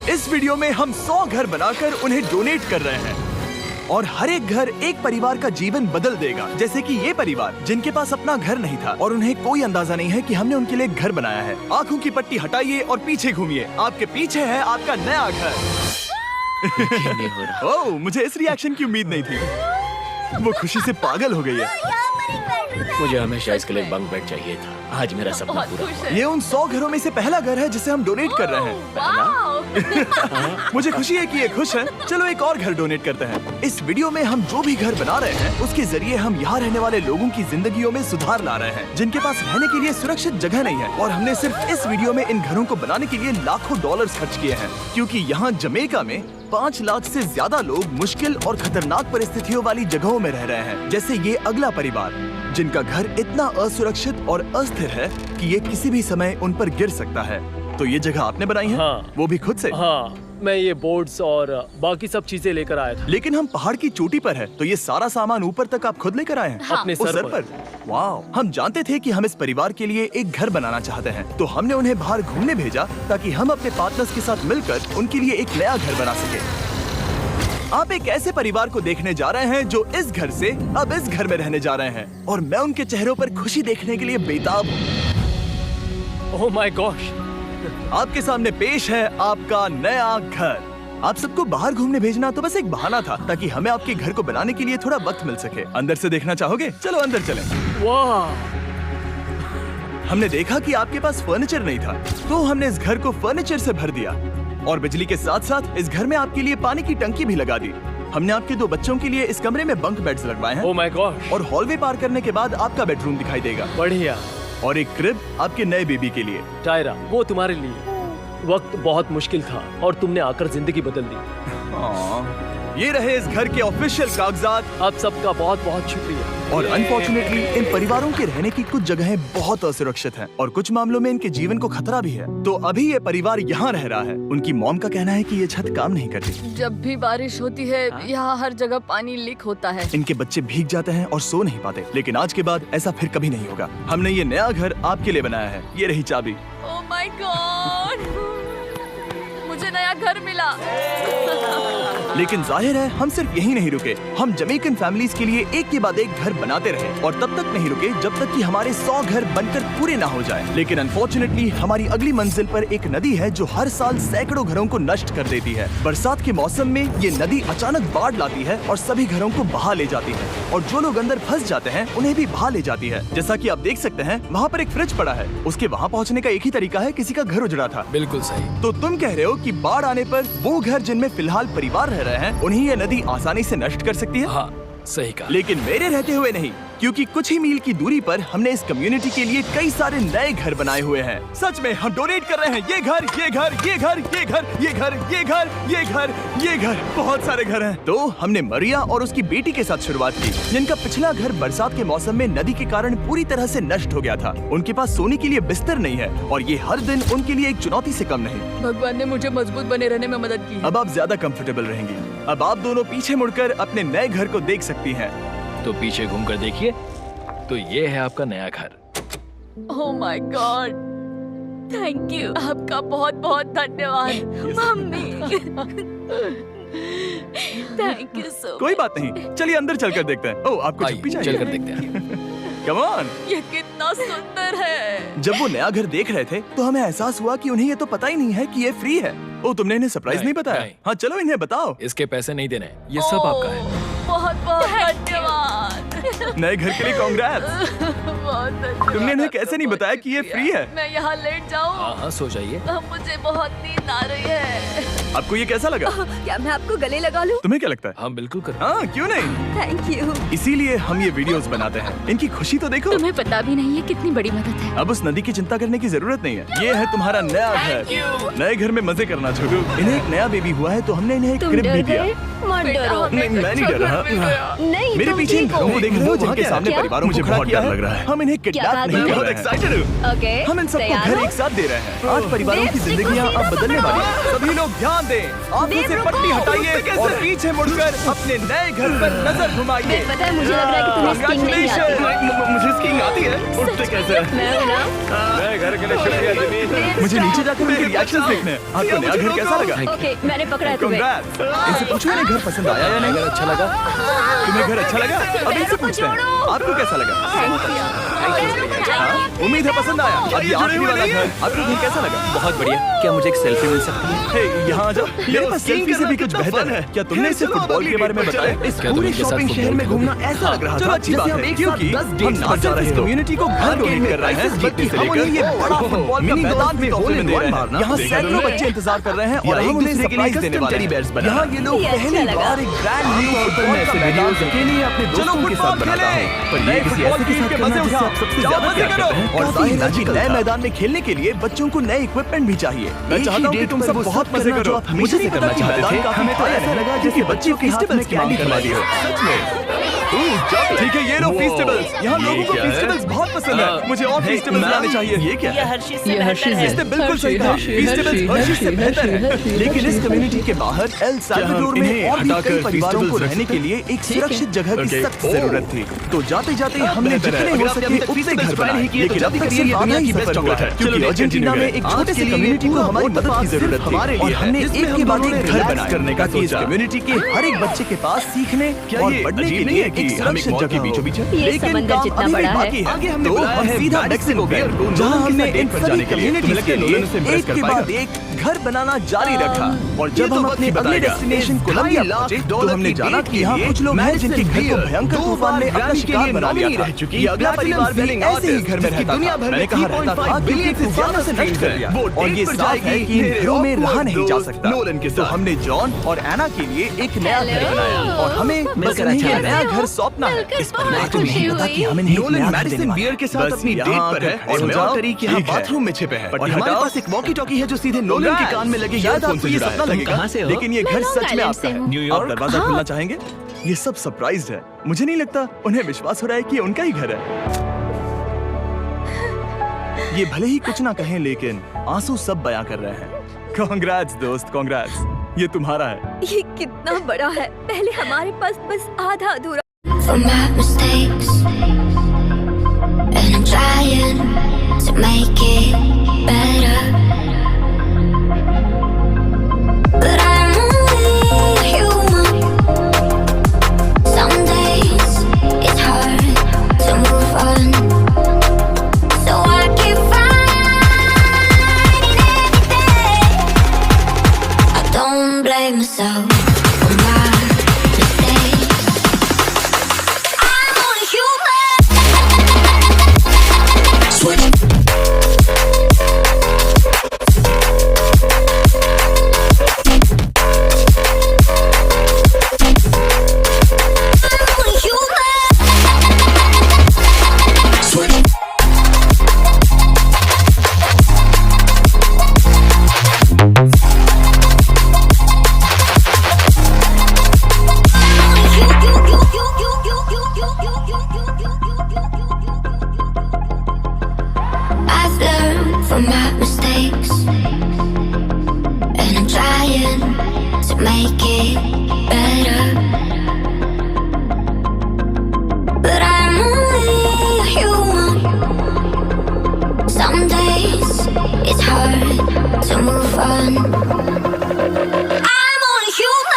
इस वीडियो में हम 100 घर बनाकर उन्हें डोनेट कर रहे हैं और हर एक घर एक परिवार का जीवन बदल देगा। जैसे कि ये परिवार जिनके पास अपना घर नहीं था और उन्हें कोई अंदाजा नहीं है कि हमने उनके लिए घर बनाया है। आंखों की पट्टी हटाइए और पीछे घूमिए। आपके पीछे है आपका नया घर। नहीं हो रहा। ओह, मुझे इस रिएक्शन की उम्मीद नहीं थी। वो खुशी से पागल हो गई है। मुझे हमेशा इसके लिए बंक बेड चाहिए था। आज मेरा सपना पूरा हुआ। ये उन 100 घरों में से पहला घर है जिसे हम डोनेट कर रहे हैं। मुझे खुशी है कि ये खुश है। चलो एक और घर डोनेट करते हैं। इस वीडियो में हम जो भी घर बना रहे हैं उसके जरिए हम यहाँ रहने वाले लोगों की जिंदगियों में सुधार ला रहे हैं जिनके पास रहने के लिए सुरक्षित जगह नहीं है। और हमने सिर्फ इस वीडियो में इन घरों को बनाने के लिए लाखों डॉलर्स खर्च किए हैं, क्योंकि यहाँ जमैका में 5 लाख से ज्यादा लोग मुश्किल और खतरनाक परिस्थितियों वाली जगहों में रह रहे हैं। जैसे ये अगला परिवार जिनका घर इतना असुरक्षित और अस्थिर है कि ये किसी भी समय उन पर गिर सकता है। तो ये जगह आपने बनाई है? हाँ। वो भी खुद से? हाँ, मैं ये बोर्ड्स और बाकी सब चीजें लेकर आया था। लेकिन हम पहाड़ की चोटी पर है, तो ये सारा सामान ऊपर तक आप खुद लेकर आए हैं? हाँ। अपने उस सर पर। वाह! हम जानते थे कि हम इस परिवार के लिए एक घर बनाना चाहते हैं, तो हमने उन्हें बाहर घूमने भेजा ताकि हम अपने पार्टनर्स के साथ मिलकर उनके लिए एक नया घर बना सके। आप एक ऐसे परिवार को देखने जा रहे हैं जो इस घर से अब इस घर में रहने जा रहे हैं, और मैं उनके चेहरों पर खुशी देखने के लिए बेताब हूँ। Oh my gosh! आपके सामने पेश है आपका नया घर। आप सबको बाहर घूमने भेजना तो बस एक बहाना था ताकि हमें आपके घर को बनाने के लिए थोड़ा वक्त मिल सके। अंदर से देखना चाहोगे? चलो अंदर चलें। वाह! हमने देखा कि आपके पास फर्नीचर नहीं था, तो हमने इस घर को फर्नीचर से भर दिया और बिजली के साथ साथ इस घर में आपके लिए पानी की टंकी भी लगा दी। हमने आपके 2 बच्चों के लिए इस कमरे में बंक बेड्स लगवाए हैं। Oh my gosh! और हॉलवे पार करने के बाद आपका बेडरूम दिखाई देगा बढ़िया। और एक क्रिब आपके नए बेबी के लिए। टायरा, वो तुम्हारे लिए। वक्त बहुत मुश्किल था और तुमने आकर जिंदगी बदल दी। ये रहे इस घर के ऑफिशियल कागजात। आप सबका बहुत बहुत शुक्रिया। और अनफॉर्चुनेटली इन परिवारों के रहने की कुछ जगहें बहुत असुरक्षित हैं और कुछ मामलों में इनके जीवन को खतरा भी है। तो अभी ये परिवार यहाँ रह रहा है। उनकी मॉम का कहना है कि ये छत काम नहीं करती। जब भी बारिश होती है यहाँ हर जगह पानी लीक होता है। इनके बच्चे भीग जाते हैं और सो नहीं पाते, लेकिन आज के बाद ऐसा फिर कभी नहीं होगा। हमने ये नया घर आपके लिए बनाया है। ये रही चाबी। Oh my God! मुझे नया घर मिला। लेकिन जाहिर है हम सिर्फ यही नहीं रुके। हम जमैकन फैमिलीज के लिए एक के बाद एक घर बनाते रहे और तब तक नहीं रुके जब तक कि हमारे 100 घर बनकर पूरे ना हो जाए। लेकिन अनफॉर्चुनेटली हमारी अगली मंजिल पर एक नदी है जो हर साल सैकड़ों घरों को नष्ट कर देती है। बरसात के मौसम में ये नदी अचानक बाढ़ लाती है और सभी घरों को बहा ले जाती है और जो लोग अंदर फंस जाते हैं उन्हें भी बहा ले जाती है। जैसा कि आप देख सकते हैं वहाँ पर एक फ्रिज पड़ा है। उसके वहाँ पहुँचने का एक ही तरीका है, किसी का घर उजड़ा था। बिल्कुल सही। तो तुम कह रहे हो कि बाढ़ आने पर वो घर जिनमें फिलहाल परिवार रह रहे हैं उन्हें ये नदी आसानी से नष्ट कर सकती है? हाँ, सही कहा। लेकिन मेरे रहते हुए नहीं, क्योंकि कुछ ही मील की दूरी पर हमने इस कम्युनिटी के लिए कई सारे नए घर बनाए हुए हैं। सच में हम डोनेट कर रहे हैं। ये घर, ये घर, ये घर, ये घर, ये घर, ये घर, ये घर, ये घर, बहुत सारे घर हैं। तो हमने मरिया और उसकी बेटी के साथ शुरुआत की, जिनका पिछला घर बरसात के मौसम में नदी के कारण पूरी तरह से नष्ट हो गया था। उनके पास सोने के लिए बिस्तर नहीं है और ये हर दिन उनके लिए एक चुनौती से कम नहीं। भगवान ने मुझे मजबूत बने रहने में मदद की। अब आप ज्यादा कंफर्टेबल रहेंगी। अब आप दोनों पीछे मुड़कर अपने नए घर को देख सकती हैं। तो पीछे घूमकर देखिए, तो ये है आपका नया घर। Oh my God! Thank you. आपका बहुत बहुत धन्यवाद mummy. Thank you so much. कोई बात नहीं, चलिए अंदर चलकर देखते हैं। ओह, आपको आइए, छुट्टी चाहिए? चलकर देखते हैं। Come on. ये कितना सुंदर है। जब वो नया घर देख रहे थे तो हमें एहसास हुआ कि उन्हें ये तो पता ही नहीं है कि ये फ्री है। ओ, तुमने इन्हें सरप्राइज नहीं बताया? नहीं। हाँ, चलो इन्हें बताओ। इसके पैसे नहीं देने, ये सब आपका है। बहुत बहुत धन्यवाद। नए घर के लिए कांग्रेट्स। बहुत धन्यवाद। तुमने इन्हें कैसे नहीं बताया कि ये फ्री है? मैं यहाँ लेट जाऊँ? हाँ हाँ, सो जाइए। मुझे बहुत नींद आ रही है। आपको ये कैसा लगा? क्या मैं आपको गले लगा लूं? तुम्हें क्या लगता है? हाँ बिल्कुल कर। हाँ, क्यों नहीं? Thank you. इसीलिए हम ये वीडियोस बनाते हैं। इनकी खुशी तो देखो। तुम्हें पता भी नहीं है कितनी बड़ी मदद है। अब उस नदी की चिंता करने की जरूरत नहीं है। ये है तुम्हारा नया घर। नए घर में मजे करना छोड़ो। इन्हें एक नया बेबी हुआ है तो हमने इन्हें एक तुम क्रिब भी डर दिया। गए? डरो। नहीं, मैं नहीं डर रहा। नहीं, मेरे तुम पीछे इन ठीक हो। घरों को देख रहे हो जिनके सामने क्या? परिवारों मुझे को खड़ा बहुत किया डर है। लग रहा है। हम इन्हें किडनैप क्या नहीं बात कर है? रहे हैं। ओके, हम इन सबको तैयार घर हो? एक साथ दे रहे हैं। आज परिवारों की देव, जिंदगियां देखो, अब बदलने वाली हैं। सभी लोग ध्यान दें, आंखों देव, से रुको। पट्टी हटाइए और पीछे मुड़कर अपने नए घर पर नजर घुमाइए। देव, पता है, मुझे लग रहा है कि तुम्हें स्कीइंग नहीं आती। Congratulations! मुझे स्कीइंग आती है। उठते कैसे? मैं हूँ ना। मैं घर के लिए शुक्रिया जिमी। देव, मुझे नीचे stop। जाकर उनके रिएक्शंस देखने हैं। आपको नया घर कैसा लगा? ओके, मैंने पकड़ा है तुम्हें। Congrats! इनसे पूछो इन्हें घर पसंद आया या नहीं? अगर अच्छा लगा तुम्हें घर अच्छा लगा? अब इनसे पूछते हैं, आपको कैसा लगा? हाँ? उम्मीद है पसंद आया। अब ये आखिरी वाला घर, आपको घर कैसा लगा? बहुत बढ़िया। क्या मुझे एक सेल्फी मिल सकती है? हे, यहाँ आ जाओ। मेरे पास सेल्फी से भी कुछ बेहतर है। क्या तुमने इसे फुटबॉल के बारे में बताया? इस क्या तुम पूरे इनके साथ शॉपिंग शहर में फुटबॉल घूमना ऐसा लग रहा था अच्छी बात है, क्योंकि हम ना सिर्फ इस कम्युनिटी को घर डोनेट कर रहे हैं, बल्कि हम उन्हें ये बड़ा फुटबॉल का मैदान भी तोहफे में दे रहे हैं। यहाँ सैकड़ों बच्चे इंतजार कर रहे हैं और हम उन्हें सरप्राइज देने वाले हैं। यहाँ ये लोग पहली बार एक ब्रांड न्यू फुटबॉल का मैदान देखेंगे अपने दोस्तों के साथ बनाता हूँ। पर ये किसी ऐसे के साथ करना जिससे आप सबसे ज्यादा प्यार करते हैं। और जाहिर है कि नए मैदान में खेलने के लिए बच्चों को नए इक्विपमेंट भी चाहिए। मैं चाहता हूँ कि तुम सब बहुत मजे करो। मुझे नहीं पता कि मैदान काफी बड़ा है। ऐसा लगा जैसे बच्चे फेस्टिवल्स की मांग करवा दी हो। सच में। ठीक है, ये लो फेस्टिवल्स। यहाँ लोगों को फेस्टिवल्स बहुत पसंद है। मुझे और फेस्टिवल्स लाने चाहिए। ये क्या है? इसने बिल्कुल सही कहा। फेस्टिवल्स हर्शीज से बेहतर है। लेकिन इस कम्युनिटी के बाहर एल साल्वाडोर में और भी कई परिवारों को रहने के लिए एक सुरक्षित जगह की सख्त जरूरत थी। तो जाते जाते हमने जितने हो सके उतने घर बनाए। लेकिन अब तक सिर्फ आधा ही सफर हुआ है, क्योंकि अर्जेंटीना में एक छोटे से कम्युनिटी को हमारी मदद की जरूरत थी और हमने एक के बाद एक घर बनाए करने का सोचा। इस कम्युनिटी के हर एक बच्चे के पास सीखने और बढ़ने के लिए एक सुरक्षित जगह बीचों बीच है। ये लेकिन समंदर काम जितना अभी भी बड़ा है। बाकी है। तो हम सीधा मेक्सिको गए, जहाँ हमने इन सभी कम्युनिटीज के लिए एक के बाद एक घर बनाना जारी रखा। और जब हम अपने अगले डेस्टिनेशन कोलंबिया पहुंचे, तो हमने जाना कि यहाँ कुछ लोग हैं जिनके घर को भयंकर तूफान ने अपना शिकार बना लिया था। ये अगला परिवार भी ऐसे ही घर में रहता था। मैंने कहा रहता था क्योंकि तूफान से नष्ट कर दिया और ये साफ है कि इन घरों में रहा नहीं जा सकता। तो हमने जॉन और एना के लिए एक नया घर बनाया और हमें बस इन्हें ये नया घर सौंपना है। इस परिवार को नहीं पता कि हमें नोलन मैडिसन बियर के साथ अपनी डेट पर है और मैरिक यहाँ बाथरूम में छिपे हैं। और हमारे पास एक वॉकी टॉकी है जो सीधे नोलन के कान में लगे ईयरफोन से जुड़ा है। कहाँ से हो? लेकिन ये घर लॉन्ग सच में आइलैंड आपका से है। हूँ। आप दरवाजा खोलना चाहेंगे? ये सब सरप्राइज्ड है। मुझे नहीं लगता उन्हें विश्वास हो रहा है कि ये उनका ही घर है। ये भले ही कुछ ना कहें, लेकिन आंसू सब बयां कर रहे हैं। कांग्रेट्स दोस्त, कांग्रेट्स। ये तुम्हारा है। ये कितना बड़ा है। पहले हमारे पास बस आधा अधूरा। from my mistakes, and I'm trying to make it better, but I'm only human. Some days it's hard to move on, so I keep fighting every day. I don't blame myself for my mistakes. I've learned from my mistakes, and I'm trying to make it better, but I'm only human. Some days it's hard to move on. I'm only human.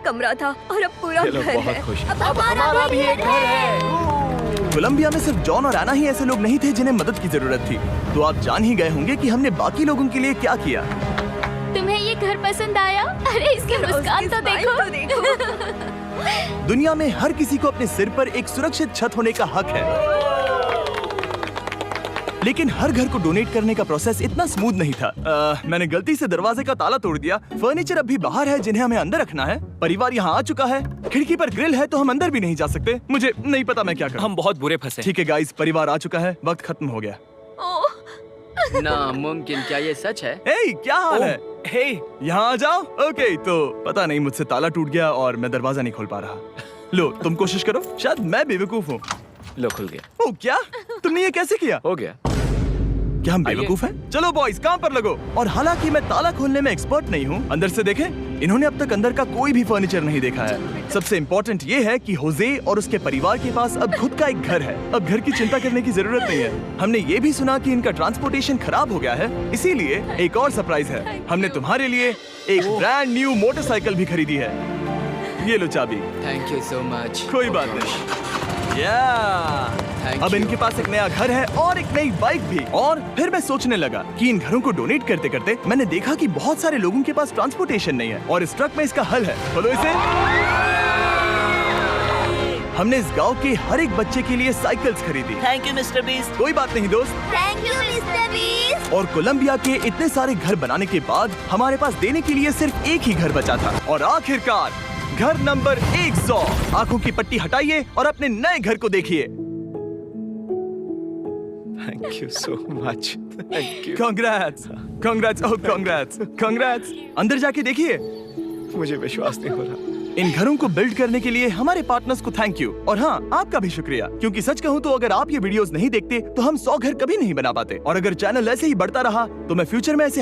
कमरा था और अब पूरा घर है। बहुत खुश हैं। अब हमारा भी एक घर है। कोलंबिया में सिर्फ जॉन और एना ही ऐसे लोग नहीं थे जिन्हें मदद की जरूरत थी। तो आप जान ही गए होंगे कि हमने बाकी लोगों के लिए क्या किया। तुम्हें ये घर पसंद आया? अरे इसकी मुस्कान तो देखो। दुनिया में हर किसी को अपने सिर पर एक सुरक्षित छत होने का हक है, लेकिन हर घर को डोनेट करने का प्रोसेस इतना स्मूथ नहीं था। मैंने गलती से दरवाजे का ताला तोड़ दिया। फर्नीचर अब भी बाहर है जिन्हें हमें अंदर रखना है। परिवार यहाँ आ चुका है। खिड़की पर ग्रिल है तो हम अंदर भी नहीं जा सकते। मुझे नहीं पता मैं क्या करूं। हम बहुत बुरे फंसे। ठीक है गाइस, परिवार आ चुका है, वक्त खत्म हो गया। नामुमकिन, क्या ये सच है? हे, क्या हाल है? हे, यहाँ आ जाओ। ओके, तो पता नहीं मुझसे ताला टूट गया और मैं दरवाजा नहीं खोल पा रहा। लो तुम कोशिश करो, शायद मैं बेवकूफ हूँ। लो खुल गया। ओ क्या? तुमने ये कैसे किया? हो गया। क्या हम बेवकूफ हैं? चलो बॉयज काम पर लगो। और हालांकि मैं ताला खोलने में एक्सपर्ट नहीं हूँ, अंदर से देखें, इन्होंने अब तक अंदर का कोई भी फर्नीचर नहीं देखा है। सबसे इम्पोर्टेंट ये है कि होजे और उसके परिवार के पास अब खुद का एक घर है। अब घर की चिंता करने की जरूरत नहीं है। हमने ये भी सुना कि इनका ट्रांसपोर्टेशन खराब हो गया है, इसीलिए एक और सरप्राइज है। हमने तुम्हारे लिए एक ब्रांड न्यू मोटरसाइकिल भी खरीदी है। ये लो चाबी। Thank you so much. कोई बात नहीं। अब इनके पास एक नया घर है और एक नई बाइक भी। और फिर मैं सोचने लगा कि इन घरों को डोनेट करते करते मैंने देखा कि बहुत सारे लोगों के पास ट्रांसपोर्टेशन नहीं है और इस ट्रक में इसका हल है। बोलो इसे। हमने इस गांव के हर एक बच्चे के लिए साइकिल्स खरीदी। Thank you mister beast. कोई बात नहीं दोस्त। Thank you mister beast. और कोलंबिया के इतने सारे घर बनाने के बाद हमारे पास देने के लिए सिर्फ एक ही घर बचा था। और आखिरकार घर नंबर 100। आंखों की पट्टी हटाइए और अपने नए घर को देखिए। Thank you so much. Thank you. Congrats, congrats, oh congrats, congrats. अंदर जाके देखिए। मुझे विश्वास नहीं हो रहा। इन घरों को बिल्ड करने के लिए हमारे पार्टनर्स को थैंक यू। और हाँ, आपका भी शुक्रिया, क्योंकि सच कहूँ तो अगर आप ये वीडियोस नहीं देखते तो हम 100 घर कभी नहीं बना पाते। और अगर चैनल ऐसे ही बढ़ता रहा तो मैं फ्यूचर में ऐसे